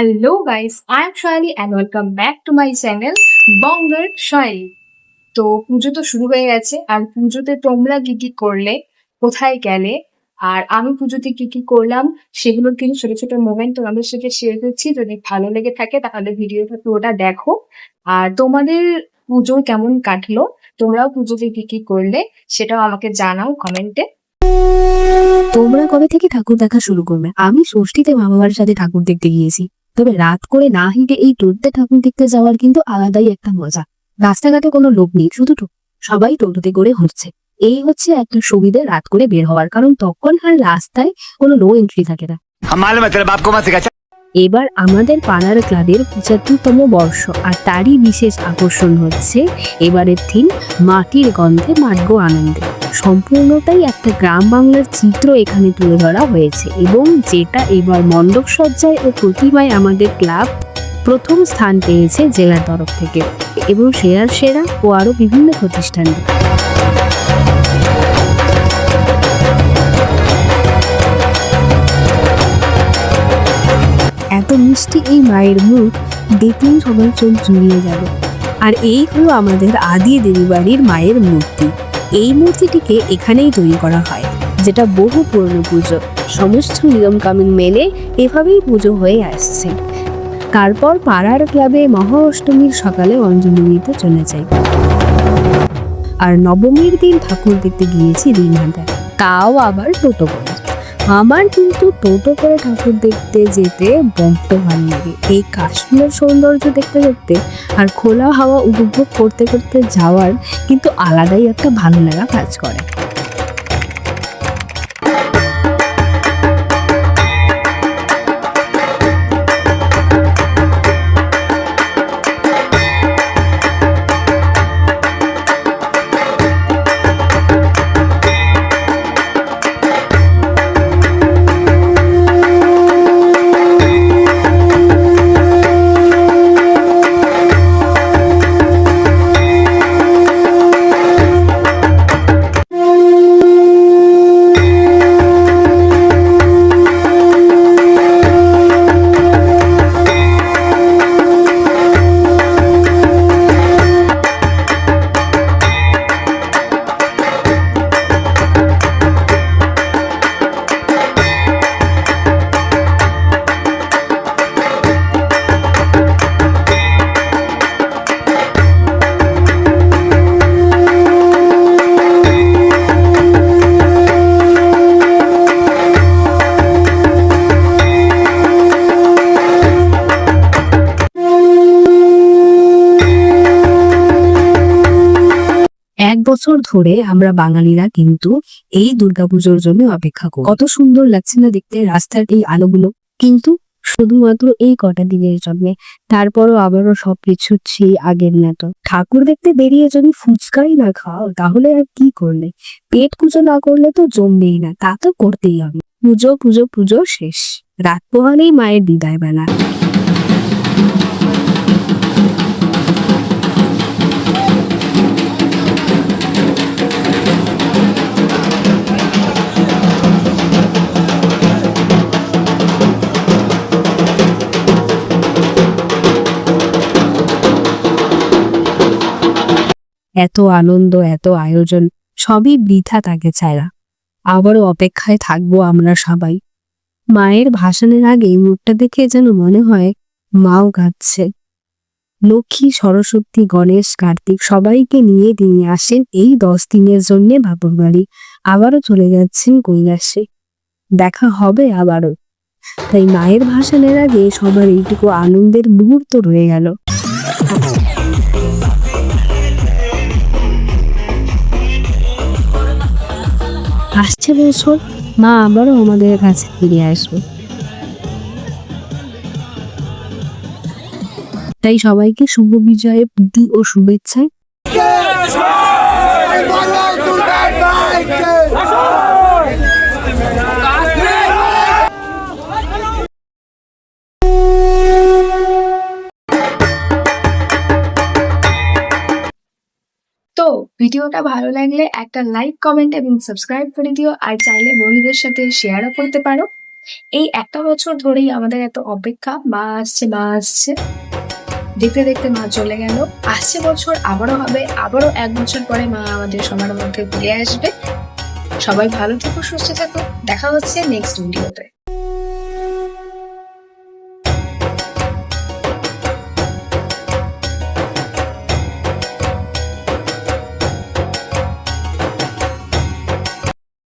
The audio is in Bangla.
Hello guys, I am Shali and welcome back to my channel বঙ্গের শৈলী। তো পুজো তো শুরু হয়ে গেছে, আর পুজোতে তোমরা কি কি করলে, কোথায় গেলে, আর আমি পুজোতে কি কি করলাম সেগুলোর কিছু ছোট ছোট মোমেন্ট তোমাদের সাথে শেয়ার করছি। যদি ভালো লেগে থাকে তাহলে ভিডিওটা পুরোটা দেখো। আর তোমাদের পুজো কেমন কাটলো, তোমরাও পুজোতে কি কি করলে সেটাও আমাকে জানাও কমেন্টে। তোমরা কবে থেকে ঠাকুর দেখা শুরু করবে? আমি ষষ্ঠীতে মামা বাড়ির সাথে ঠাকুর দেখতে গিয়েছি। তবে রাত করে না হেঁটে এই টোটোতে ঠাকুর দেখতে যাওয়ার কিন্তু আলাদাই একটা মজা। রাস্তাঘাটে কোনো লোক নেই, শুধু সবাই টোটোতে করে ঘুরছে। এই হচ্ছে একটা সুবিধা রাত করে বের হওয়ার, কারণ তখন আর রাস্তায় কোনো নো এন্ট্রি থাকে না। এবার আমাদের পাড়ার ক্লাবের ৭৫তম বর্ষ, আর তারই বিশেষ আকর্ষণ হচ্ছে এবারের থিম মাটির গন্ধে মাটগো আনন্দে। সম্পূর্ণটাই একটা গ্রাম বাংলার চিত্র এখানে তুলে ধরা হয়েছে, এবং যেটা এবার মণ্ডপ সজ্জায় ও প্রতিমায় আমাদের ক্লাব প্রথম স্থান পেয়েছে জেলার তরফ থেকে, এবং সেরা ও আরো বিভিন্ন প্রতিষ্ঠান। এত মিষ্টি এই মায়ের মুখ দেখলেই সবার চোখ জুড়িয়ে যাবে। আর এই হলো আমাদের আদি দেবী বাড়ির মায়ের মূর্তি। এই মূর্তিটিকে এখানেই তৈরি করা হয়, যেটা বহু পুরনো পুজো। সমস্ত নিয়ম কানুন মেনে এভাবেই পুজো হয়ে আসছে। তারপর পাড়ার ক্লাবে মহা অষ্টমীর সকালে অঞ্জলি নিতে চলে যাই, আর নবমীর দিন ঠাকুর দেখতে গিয়েছি দিনহাটায়, তাও আবার টোটো করে। আমার কিন্তু টোটো করে ঠাকুর দেখতে যেতে বড্ড ভালো লাগে। এই কাশ্মীরের সৌন্দর্য দেখতে দেখতে আর খোলা হাওয়া উপভোগ করতে করতে যাওয়ার কিন্তু আলাদাই একটা ভালো লাগা কাজ করে। এক বছর ধরে আমরা বাঙালিরা কিন্তু এই দুর্গাপুজোর জন্য অপেক্ষা করি। কত সুন্দর লাগছে না দেখতে রাস্তার এই আলোগুলো, কিন্তু শুধুমাত্র এই কটা দিনের জন্য। তারপরও আবারও সবকিছু সেই আগের মতো। ঠাকুর দেখতে বেরিয়ে যদি ফুচকাই না খাও তাহলে আর কি করলে? পেট পুজো না করলে তো জমবেই না, তা তো করতেই হবে। পুজো পুজো পুজো শেষ, রাত পোহালেই মায়ের বিদায় বেলা। এত আনন্দ, এত আয়োজন, সবই বৃথা তাকে ছাড়া। আবারও অপেক্ষায় থাকবো আমরা সবাই। মায়ের ভাসানের আগে মুখটা দেখে যেন মনে হয় মাও কাঁদছে। লক্ষ্মী, সরস্বতী, গণেশ, কার্তিক সবাইকে নিয়ে তিনি আসেন এই 10 দিনের জন্য বাপের বাড়ি, আবারও চলে যাচ্ছেন কৈলাসে। দেখা হবে আবারও। তাই মায়ের ভাসানের আগে সবার এইটুকু আনন্দের মুহূর্ত রয়ে গেল। আসছে বছর মা আবারও আমাদের কাছে ফিরে আসবে। তাই সবাইকে শুভ বিজয়ের প্রীতি ও শুভেচ্ছায়। তো ভিডিওটা ভালো লাগলে একটা লাইক, কমেন্ট এবং সাবস্ক্রাইব করে দিও, আর চাইলে বন্ধুদের সাথে শেয়ারও করতে পারো। এই একটা বছর ধরেই আমাদের এত অপেক্ষা, মা আসছে মা আসছে, দেখতে দেখতে মা চলে গেল। আসছে বছর আবারও হবে, আবারও 1 বছর পরে মা আমাদের সবার মধ্যে ফিরে আসবে। সবাই ভালো থেকো, সুস্থ থেকো, দেখা হচ্ছে নেক্সট ভিডিওতে।